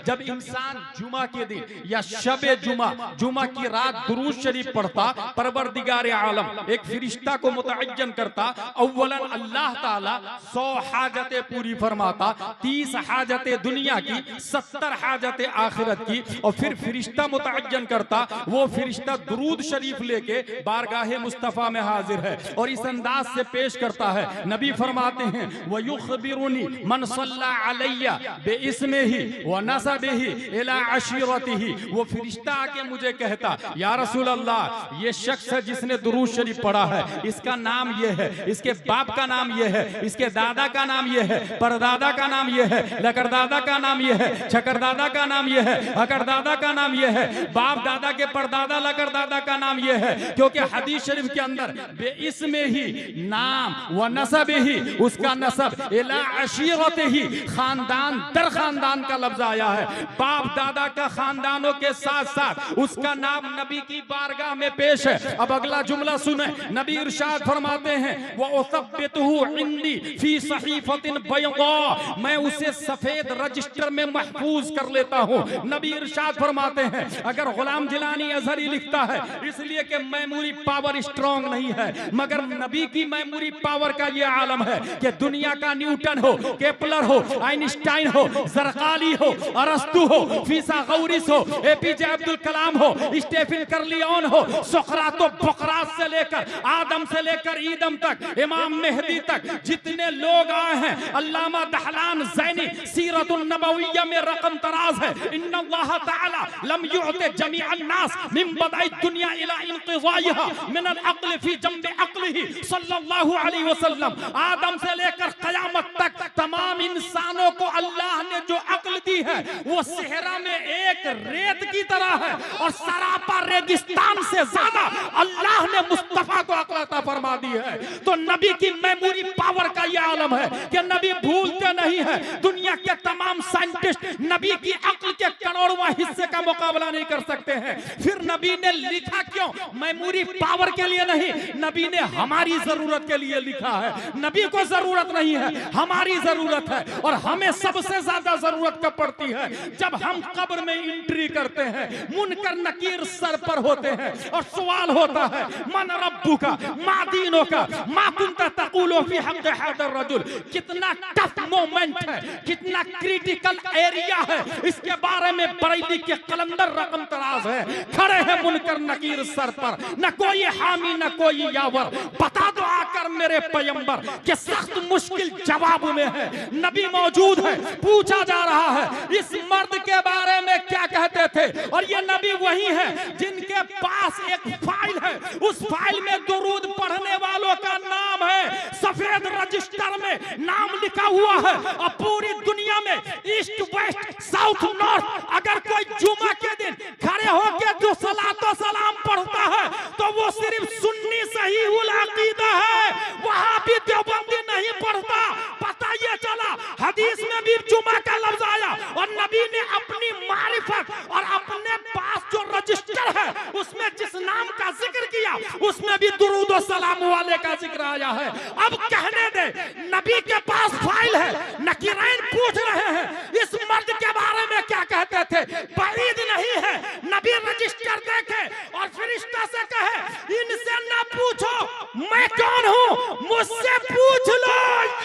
जब इंसान जुमा के दिन या शबे जुमा की रात दुरूद शरीफ पढ़ता, परवरदिगार आलम एक फरिश्ता को मुतअज्जन करता। अव्वलन अल्लाह ताला 100 हाजतें पूरी फरमाता, 30 हाजतें दुनिया की, 70 हाजतें आखिरत की। और फिर फरिश्ता मुतअज्जन करता, वो फरिश्ता दुरूद शरीफ लेके बारगाहे मुस्तफा में हाजिर है और इस अंदाज से पेश करता है। नबी फरमाते हैं व युखबिरुनी मन सल्ला अलैया बिइस्मिही व नसबिही इला अशीरतिही। वो फरिश्ता आके मुझे कहता, या रसूल अल्लाह, ये शख्स है जिसने दुरूद शरीफ पढ़ा है, इसका नाम ये है, इसके बाप का नाम ये है, इसके दादा का नाम ये है, परदादा का नाम ये है, लकड़दादा का नाम ये है, छकरदादा का नाम ये है, अकड़दादा का नाम ये है, बाप दादा के परदादा लकड़दादा का नाम ये है। क्योंकि हदीस शरीफ के अंदर बेइस्मे ही नाम व नसब ही, उसका नसब इला अशीरत ही, खानदान दर खानदान का लफ्ज आया है। बाप दादा का खानदानों के साथ साथ उसका नाम नबी की बारगाह में पेश है। अब अगला जुमला सुने, नबी इरशाद फरमाते हैं व उसब्बितहु इंदी फी सहीफतिन बैदा, मैं उसे सफेद रजिस्टर में महफूज कर लेता हूं। नबी इरशाद फरमाते हैं, अगर गुलाम जिलानी अजहरी लिखता है इसलिए कि मेमोरी पावर स्ट्रांग नहीं है, मगर नबी की मेमोरी पावर का ये आलम है कि दुनिया का न्यूटन हो, केपलर हो, आइंस्टाइन हो, जरकाली हो, अरस्तु हो, फिसागौरिस हो, एपीजे अब्दुल कलाम हो, स्टीफन कर्लियन हो, सुकरातो बुकरात से लेकर आदम से लेकर ईदम तक, इमाम मेहदी तक जितने लोग आए हैं, अल्लामा दहलान ज़ैनी सीरतुन नबविय्या में रकम तराज है। इन्नल्लाह तआला लम युअति जमीअन नास मिन बदई दुनिया इला इंक़िज़ाइहा मिन अल-अक़्ल फी जंबि अक़्लिही सल्लल्लाहु अलैहि वसल्लम। आदम से लेकर क़यामत तक तमाम इंसानों को अल्लाह ने जो अक्ल दी है वो सेहरा में एक रेत की तरह है और सरापा रेगिस्तान से ज्यादा अल्लाह ने मुस्तफा को अक्ल अता फरमा दी है। तो नबी की मेमोरी पावर का यह आलम है कि नबी भूलते नहीं है। दुनिया के तमाम साइंटिस्ट नबी की अक्ल के करोड़वां हिस्से का मुकाबला नहीं कर सकते हैं। फिर नबी ने लिखा क्यों? मेमोरी पावर के लिए नहीं, नबी ने हमारी जरूरत के लिए लिखा है। नबी को जरूरत नहीं है, हमारी जरूरत है। और हमें सबसे ज्यादा जरूरत कब पड़ती है? जब हम कब्र में एंट्री करते हैं, मुनकर नकीर सर पर होते हैं और सवाल होता है मन रब्बुका मा दीनुका मा कुंता तक़ूलु फी हक़्क़ि हाज़ा रजुल। कितना टफ मोमेंट है, कितना क्रिटिकल एरिया है, इसके बारे में बरेली के कलंदर रकम तराज है। खड़े हैं मुनकर नकीर सर पर, न कोई हामी न कोई यावर। बता दो आकर मेरे पैगंबर कि सख्त मुश्किल जवाब में है। नबी मौजूद है, पूछा जा रहा है इस मर्द के बारे में क्या कहते थे। और ये नबी वही है जिनके पास एक फाइल है, उस फाइल में दुरूद पढ़ने वालों का नाम है, सफेद रजिस्टर में नाम लिखा हुआ है। और पूरी दुनिया में ईस्ट वेस्ट साउथ नॉर्थ अगर कोई जुमा के दिन खड़े होकर जो सलातो सलाम पढ़ता है तो वो सिर्फ सुन्नी सहीहुल अकीदा है, वहां भी देवबंदी नहीं पढ़ता। पता ये चला हदीस में भी जुमा का लफ्ज आया और नबी ने अपनी मारिफत और अपने पास जो रजिस्टर है उसमें जिस नाम का जिक्र किया उसमें भी दुरूद और सलाम वाले का जिक्र आया है। अब कहने दे, नबी के पास फाइल है, नकीरैन पूछ रहे हैं इस मर्द के बारे में क्या कहते थे। बरीद नहीं है, नबी रजिस्टर देखे और फरिश्ता से कहे इनसे ना पूछो मैं कौन हूं, मुझसे पूछ लो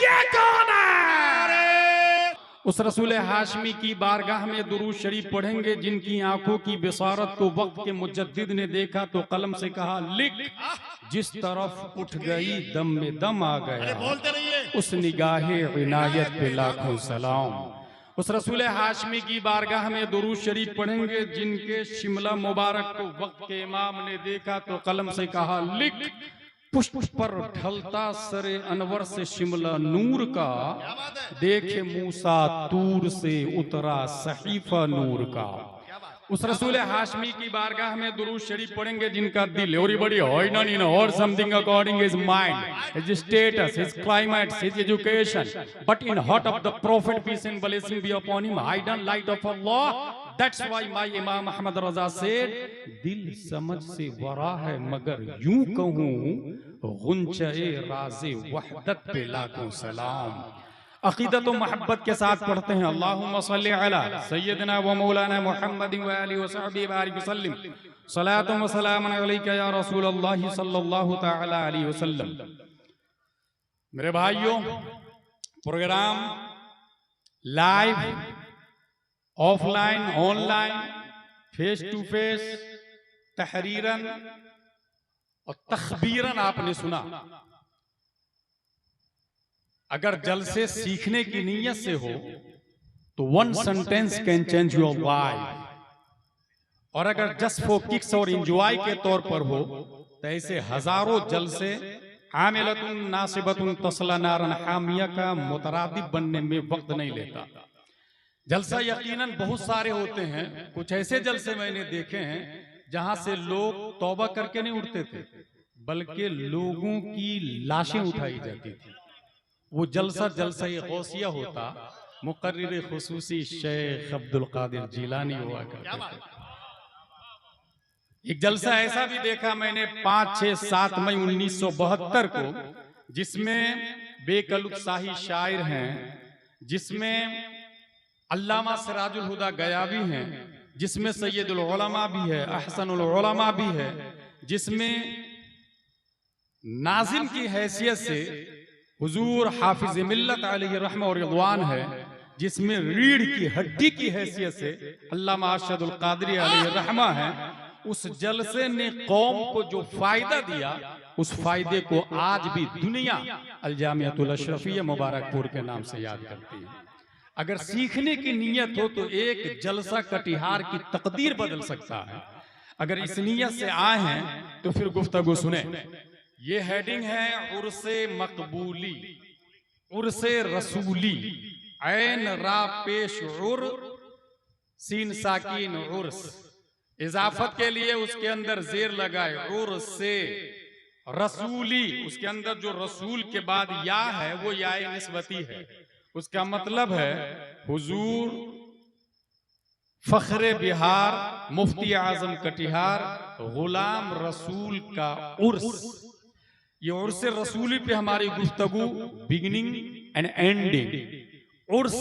ये कौन है। उस रसूल हाशमी की बारगाह में दुरूद शरीफ पढ़ेंगे जिनकी आंखों की बिसारत को वक्त के मुजद्दिद ने देखा तो कलम से कहा लिख। जिस तरफ उठ गई दम में दम आ गया, उस निगाहे इनायत पे लाखों सलाम। उस रसूल हाशमी की बारगाह में दुरूद शरीफ पढ़ेंगे जिनके शिमला मुबारक को वक्त के इमाम ने देखा तो कलम से कहा लिख। पुष्प पर ढलता सरे अनवर से शिमला नूर का, देखे मूसा तूर से उतरा सहीफा नूर का। उस रसूल हाशमी की बारगाह में दुरूद शरीफ पढ़ेंगे जिनका दिल एवरीबॉडी और something according his mind, his status, his climate, his education, but in heart of the prophet peace and blessing be upon him hidden light of Allah. That's why my इमाम अहमद रजा said, दिल समझ से वरा है मगर यूं कहूं गुंचे राज़े वहदत पे लाखों सलाम। अकीदत व मोहब्बत के साथ पढ़ते हैं अल्लाहुम्मा सल्ली अला सय्यदना व मौलाना मुहम्मद व आलिहि व सहबिहि बारिक वसल्लम सलातु व सलामुन अलैका या रसूल अल्लाह सल्लल्लाहु तआला अलैहि वसल्लम। मेरे भाइयों, programme live, offline, online, face to face, तहरीरन और तखबीरन आपने सुना। अगर जलसे सीखने की नीयत से हो तो one sentence can change your life, और अगर जस्ट फॉर किक्स और एंजॉय के तौर पर हो तो ऐसे हजारों जलसे आमिलतुन नासिबतुन तस्ला नारन हामिया का मुतरादिफ बनने में वक्त नहीं लेता। जलसा यकीनन बहुत सारे होते हैं। कुछ ऐसे जलसे मैंने देखे हैं जहां से लोग तौबा करके नहीं उठते थे, बल्कि लोगों की लाशें उठाई जाती थी। वो जलसा गौसिया होता। मुकर्रिर खुसूसी शेख अब्दुल कादिर जिलानी हुआ करते थे। एक जलसा ऐसा भी देखा मैंने 5, 6, 7 मई 1972 को, जिसमें बेकलुत शाही शायर हैं, जिसमें अल्लामा सिराजुल हुदा गयावी हैं, जिसमें सैयदुल उलमा भी है, अहसनुल उलमा भी है, जिसमें नाजिम की हैसियत से हुजूर हाफिज मिल्लत अलैहि रहमह और रिज़वान है, जिसमें रीढ़ की हड्डी की हैसियत से अल्लामा अरशदुल कादरी अलैहि रहमह है। उस जलसे ने कौम को जो फायदा दिया, उस फायदे को आज भी दुनिया अल जामिअतुल अशरफिया मुबारकपुर के नाम से याद करती है। अगर सीखने की नीयत हो तो एक जलसा कटिहार की तकदीर बदल सकता है। अगर इस नीयत से आए हैं तो फिर गुफ्तगू सुने। ये हेडिंग है उर्से मकबूली, उर्से रसूली, ऐन रा पेश उर, सीन साकीन उर्स। इजाफत के लिए उसके अंदर जेर लगाए, उर्से रसूली, उसके अंदर जो रसूल के बाद या है वो या निस्बती है। उसका मतलब है हुजूर फख्रे बिहार मुफ्ती आजम कटिहार गुलाम रसूल का उर्स। ये उर्स रसूली पे हमारी गुफ्तगू बिगिनिंग एंड एंडिंग। उर्स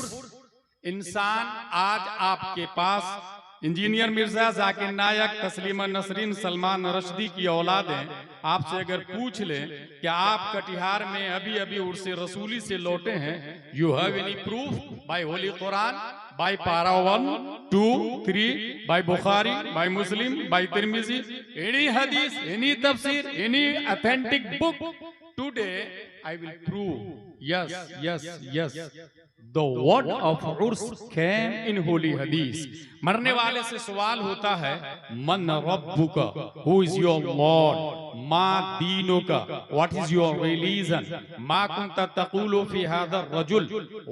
इंसान आज आपके पास इंजीनियर मिर्जा, जाकिर नायक, तस्लीमा नसरीन, सलमान रश्दी की औलादें आपसे अगर पूछ लें कि आप कटिहार में अभी अभी उर्से रसूली से लौटे हैं, you have any proof by holy Quran, by पारा 1, 2, 3, by Bukhari, by Muslim, by Tirmidhi, any hadith, any tafsir, any authentic book? Today I will prove, yes, the word of Urs came in holy hadith. मरने वाले से सवाल होता है, मन रब्बुका, who is your Lord? मा दीनुका, what is your religion? मा कुंता तक़ूलु फी हादा रजुल,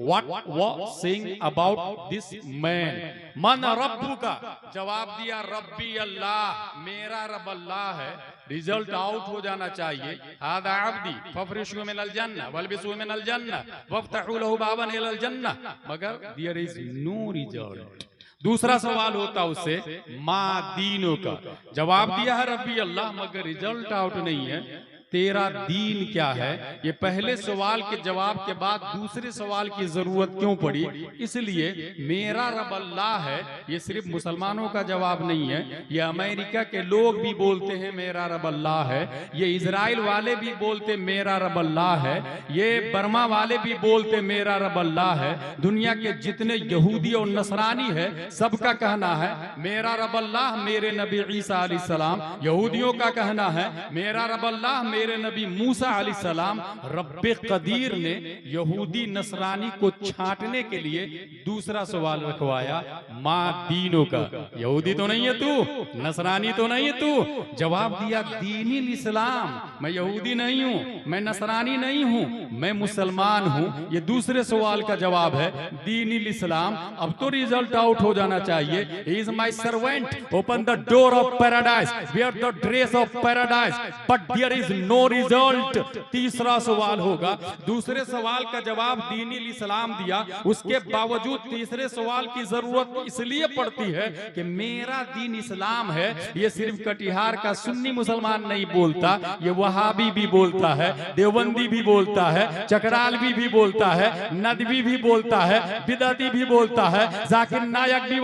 what was saying about this man? मन रब्बुका, जवाब दिया रब्बी अल्लाह, मेरा रब अल्लाह है। रिजल्ट आउट हो जाना चाहिए। हादा अब्दी फफरिशु मिनल जन्नह वल्बिसु मिनल जन्नह वफ्तहू लहू बाबन इलल जन्नह, मगर देयर इज नो रिजल्ट। दूसरा सवाल होता उससे, मा दीनों का, जवाब दिया है रब्बी अल्लाह, मगर रिजल्ट आउट नहीं है। तेरा दीन क्या है? ये पहले सवाल के जवाब के बाद दूसरे सवाल की जरूरत क्यों पड़ी? इसलिए मेरा रब अल्लाह है, ये सिर्फ मुसलमानों का जवाब नहीं है, ये अमेरिका के लोग भी बोलते हैं मेरा रब अल्लाह है, ये इजराइल वाले भी बोलते मेरा रब अल्लाह है, ये बर्मा वाले भी बोलते मेरा रब अल्लाह है, दुनिया के जितने यहूदी और नसरानी है सबका कहना है मेरा रब अल्लाह मेरे नबी ईसा अलैहिस्सलाम, यहूदियों का कहना है मेरा रब अल्लाह मेरे नबी मूसा अलैहिस्सलाम। रब्बे कदीर ने यहूदी नसरानी को छांटने के लिए दूसरा सवाल रखवाया, माँ दीनों का, यहूदी तो नहीं है तू, नसरानी तो नहीं है तू। जवाब दिया दीनी इस्लाम, मैं यहूदी नहीं हूँ, मैं नसरानी नहीं हूँ, मैं मुसलमान हूँ। ये दूसरे सवाल का जवाब है दीनी इस्लाम। अब तो रिजल्ट आउट हो जाना चाहिए। He is my servant, open the door of paradise, where the dress of paradise, but there is no result. तीसरा सवाल होगा, दूसरे सवाल का जवाब दीन इस्लाम दिया, उसके बावजूद तीसरे सवाल की जरूरत इसलिए पड़ती है कि मेरा दीन इस्लाम है। ये सिर्फ कटिहार का सुन्नी मुसलमान नहीं बोलता, ये वहाबी भी बोलता है, देवबंदी भी बोलता है, चकरालवी भी बोलता है, नदवी भी बोलता है, बिदती भी बोलता है, जाकिर नायक भी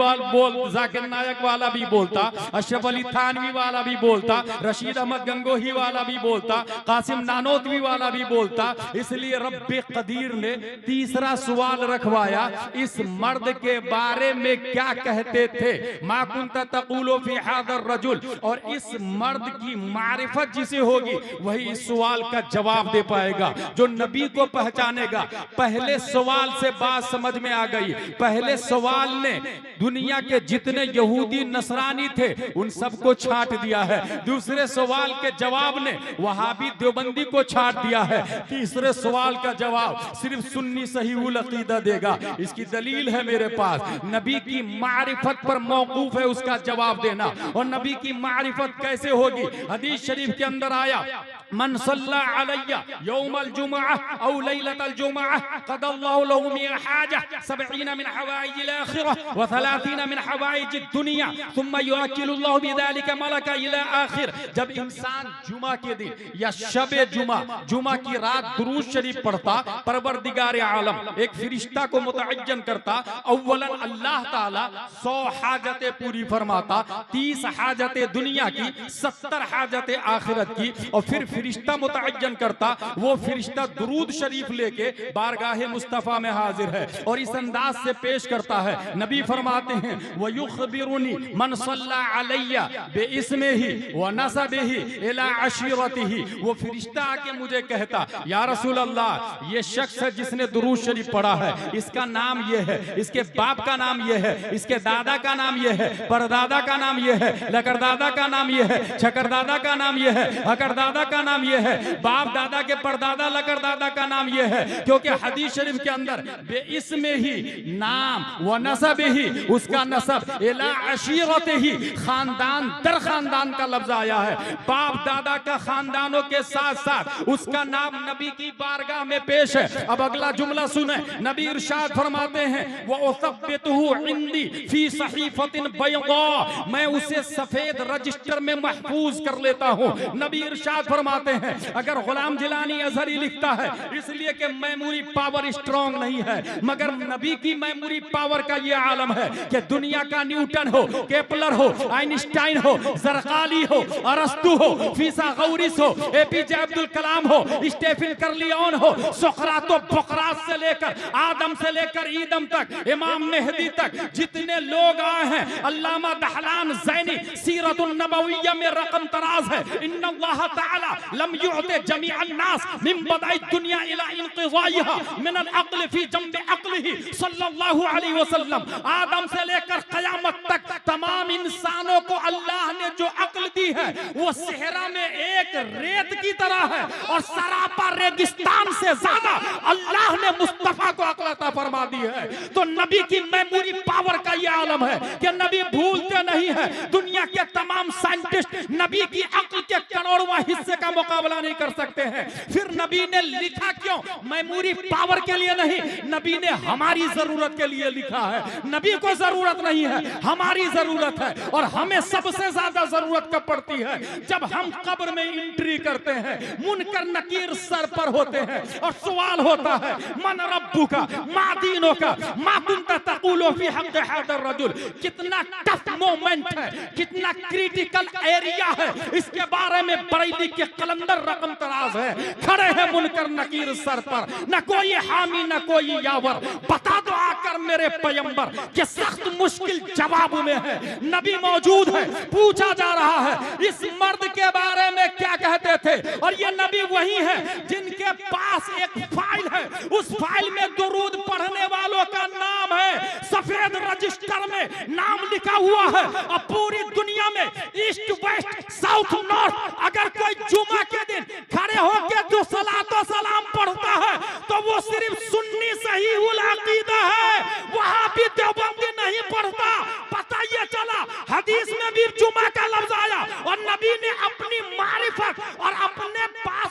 जाकिर नायक वाला भी बोलता, अशरफ अली थानवी वाला भी बोलता, रशीद अहमद गंगोही वाला भी बोलता, कासिम नानोतवी वाला भी बोलता। इसलिए रब्बे कदीर ने तीसरा सवाल रखवाया, इस मर्द के बारे में क्या कहते थे, मा कुंता तक़ूलु फी हाज़ा रजुल। और इस मर्द की मारिफत जिसे होगी वही इस सवाल का जवाब दे पाएगा, जो नबी को पहचानेगा। पहले सवाल से बात समझ में आ गई। पहले सवाल ने दुनिया के जितने यहूदी नसरानी थे उन सबको छांट दिया है। दूसरे सवाल के जवाब ने वहाबी देवबंदी को छांट दिया है। तीसरे सवाल का जवाब सिर्फ सुन्नी सहीहुल अकीदा देगा। इसकी दलील है मेरे पास, नबी की मारिफत पर मौकूफ है उसका जवाब देना। और नबी की मारिफत कैसे होगी? हदीस शरीफ के अंदर आया, मन सल्ला अलैया यौमल जुमअह औ लैलतल जुमअह क़दल्लाहु लहु मिन हाजा 70 मिन हवाइजिल आखिरह व 30 मिन हवाइजिद दुनिया थुम्मा युअक्किलुल्लाहु बिज़ालिका मलका इला आखिर। जब इंसान जुमा के दिन या शबे जुमा की रात दुरूद शरीफ पढ़ता, परवरदिगार आलम एक फरिश्ता को मुतअज्जन करता। अव्वलन अल्लाह ताला 100 हाजतें पूरी फरमाता, 30 हाजतें दुनिया की, 70 हाजतें आखिरत की। और फिर फरिश्ता मुतअज्जन करता, वो फरिश्ता दुरूद शरीफ लेके बारगाहे मुस्तफा में हाजिर है और इस अंदाज से पेश करता है। नबी फरमाते हैं, व युखबिरुनी मन सल्ला अलैया बिइस्मिही व नसबिही इला अशीरतिही। वो फरिश्ता आके मुझे कहता, या रसूल अल्लाह, ये शख्स है जिसने दुरूद शरीफ पढ़ा है, इसका नाम ये है, इसके बाप का नाम ये है, इसके दादा का नाम ये है, परदादा का नाम ये है, लकड़दादा का नाम ये है, छकरदादा का नाम ये है, अकड़दादा का नाम ये है, बाप दादा के परदादा लकड़दादा का नाम ये है। क्योंकि हदीस शरीफ के अंदर बेइस्मे ही नाम व नसब ही, उसका नसब, इला अशीरत ही, खानदान दर खानदान का लफ्ज आया है। बाप दादा का खानदानों के साथ साथ उसका नाम नबी की बारगाह में पेश है। अब अगला जुमला सुने, नबी इरशाद फरमाते हैं, व उसब्बितहु इंदी फी सहीफतिन बैदा, मैं उसे सफेद रजिस्टर में महफूज कर लेता हूं। नबी इरशाद फरमाते हैं, अगर गुलाम जिलानी अजहरी लिखता है इसलिए कि मेमोरी पावर स्ट्रांग नहीं है, मगर नबी की मेमोरी पावर का ये आलम है कि दुनिया का न्यूटन हो, केपलर हो, आइंस्टाइन हो, जरकाली हो, अरस्तु हो, फिसागौरिस हो, एपीजे अब्दुल कलाम हो, स्टेफन कर्लियोन हो, सोक्रातो बोक्रात से लेकर आदम से लेकर ईदम तक, इमाम मेहदी तक जितने लोग आए हैं, अल्लामा दहलान ज़ैनी सीरतुन नबविय्या में रकम तराज है, इन्नल्लाह तआला लम युअति जमीअन नास मिन बदाई दुनिया इला इंक़िज़ाइहा मिन अल-अक़्ल फी जंब अक़्लिही सल्लल्लाहु अलैहि वसल्लम। आदम से लेकर क़यामत तक तमाम इंसानों को अल्लाह ने जो अक्ल दी है वो सहरा में एक रेत की तरह है और सरापा रेगिस्तान से ज्यादा अल्लाह ने मुस्तफा को अक्ल अता फरमा दी है। तो नबी की मेमोरी पावर का ये आलम है कि नबी भूलते नहीं है। दुनिया के तमाम साइंटिस्ट नबी की अक्ल के करोड़वां हिस्से का मुकाबला नहीं कर सकते हैं। फिर नबी ने लिखा क्यों? मेमोरी पावर के लिए नहीं, नबी ने हमारी जरूरत के लिए लिखा है। नबी को जरूरत नहीं है, हमारी जरूरत है। और हमें सबसे ज्यादा जरूरत कब पड़ती है? जब हम कब्र में एंट्री करते हैं, मुनकर नकीर सर पर होते हैं और सवाल होता है, मन रब्बुका मा दीनुका मा कुंता तक़ूलु फी हक़्क़ि हाज़ा रजुल। कितना टफ मोमेंट है, कितना क्रिटिकल एरिया है, इसके बारे में बरेली के कलंदर रकम तराज है। खड़े हैं मुनकर नकीर सर पर, न कोई हामी न कोई यावर। बता दो आकर मेरे पैगंबर कि सख्त मुश्किल जवाब में है। नबी मौजूद है, पूछा जा रहा है इस मर्द के बारे में क्या कहते थे। और ये नबी वही है जिनके पास एक फाइल है, उस फाइल में दुरूद पढ़ने वालों का नाम है, सफेद रजिस्टर में नाम लिखा हुआ है। और पूरी दुनिया में ईस्ट वेस्ट साउथ नॉर्थ अगर कोई जुमा के दिन खड़े होकर जो सलातो सलाम पढ़ता है तो वो सिर्फ सुन्नी सहीहुल अकीदा है, वहां भी देवबंदी नहीं पढ़ता। पता ये चला हदीस में भी जुमा का लफ्ज आया और नबी ने अपनी मारिफत और अपने पास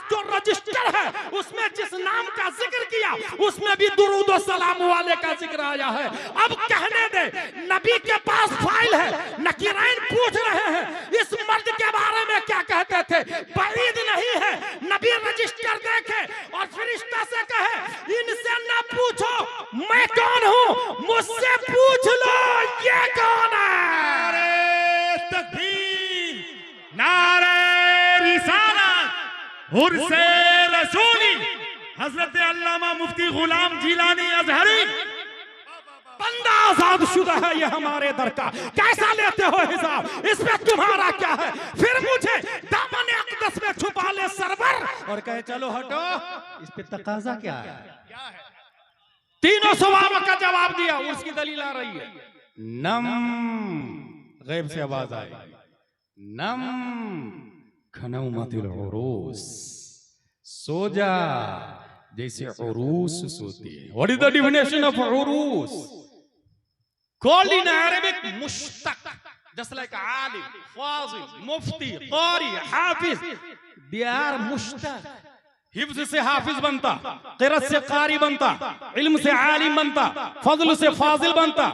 उसमें भी दुरूद और सलाम वाले का जिक्र आया है। अब कहने दे, नबी के पास फाइल है, नकीरैन पूछ रहे हैं इस मर्द के बारे में क्या कहते थे, बईद नहीं है, नबी रजिस्टर देखे और फरिश्ता से कहे इनसे ना पूछो मैं कौन हूं, मुझसे पूछ लो ये कौन है। नारे तकबीर, नारे रिसालत, उर्से रसूली, हजरत अल्लामा मुफ्ती गुलाम जिलानी अजहरी। बंदा आजाद शुदा है ये हमारे दर का, कैसा लेते हो हिसाब, इस पे तुम्हारा क्या है। फिर मुझे दामन अक़दस में छुपा ले सरवर और कहे चलो हटो, इस पे तकाजा क्या है। तीनों सवालों का जवाब दिया, उसकी दलील आ रही है। नम, गैब से आवाज आई, नम खनौमतिल उरूस, सो जा जैसे उरूस सोती है। What is the definition of उरूस? Called in Arabic mushtaq, just like alim, fazil, mufti, qari, hafiz. They are mushtaq. हिफ्ज से हाफिज बनता, क़िरात से कारी बनता, इल्म से आलिम बनता, फज़ल से फाजिल बनता,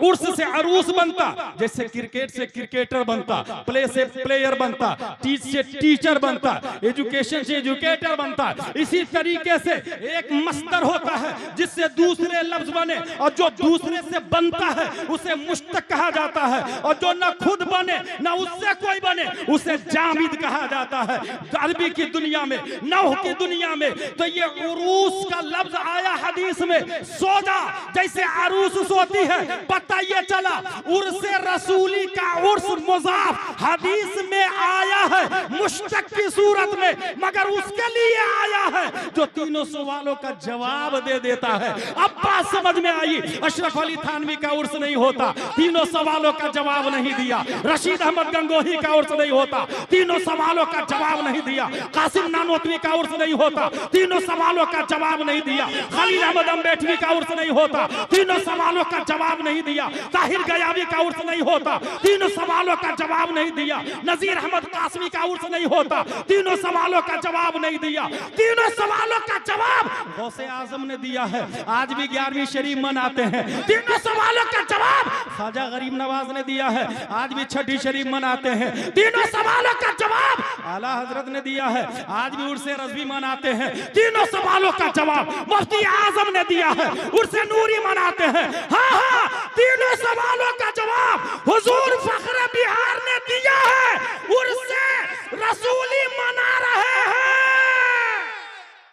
उर्स से अरूस बनता, जैसे क्रिकेट से क्रिकेटर बनता, प्ले से प्लेयर बनता, टीच से टीचर बनता, एजुकेशन से एजुकेटर बनता। इसी तरीके से एक मस्दर होता है जिससे दूसरे लफ्ज बने, और जो दूसरे से बनता है उसे मुश्तक कहा जाता है, और जो न खुद बने न उससे कोई बने उसे जामिद कहा जाता है। अरबी की दुनिया में, नहव की दुनिया में तो ये उरूस का लफ्ज आया हदीस में, सोजा जैसे अरूस सोती है। पता ये चला उर्स रसूली का उर्स मुजाफ हदीस में आया है मुश्तक की सूरत में, मगर उसके लिए आया है जो तीनों सवालों का जवाब दे देता है। अब बात समझ में आई, अशरफ अली थानवी का उर्स नहीं होता, तीनों सवालों का जवाब नहीं दिया। रशीद अहमद गंगोही का उर्स नहीं होता, तीनों सवालों का जवाब नहीं दिया। कासिम नानोतवी का उर्स नहीं होता, तीनों सवालों का जवाब नहीं दिया। खलील अहमद अम्बेडवी का उर्स नहीं होता, तीनों सवालों का जवाब नहीं दिया। ताहिर गयावी का उर्स नहीं होता, तीनों सवालों का जवाब नहीं दिया। नजीर अहमद कासमी का उर्स नहीं होता, तीनों सवालों का जवाब नहीं दिया। तीनों सवालों का जवाब गौसे आजम ने दिया है। आज भी 11वीं शरीफ मनाते हैं, तीनों सवालों का जवाब ख्वाजा गरीब नवाज ने दिया है। आज भी 6ठी शरीफ मनाते हैं, तीनों सवालों का जवाब आला हजरत ने दिया है। आज भी उर्स रज़वी मनाते हैं, तीनों सवालों का जवाब मुफ्ती आजम ने दिया है। उर्स नूरी मनाते हैं, हाँ हाँ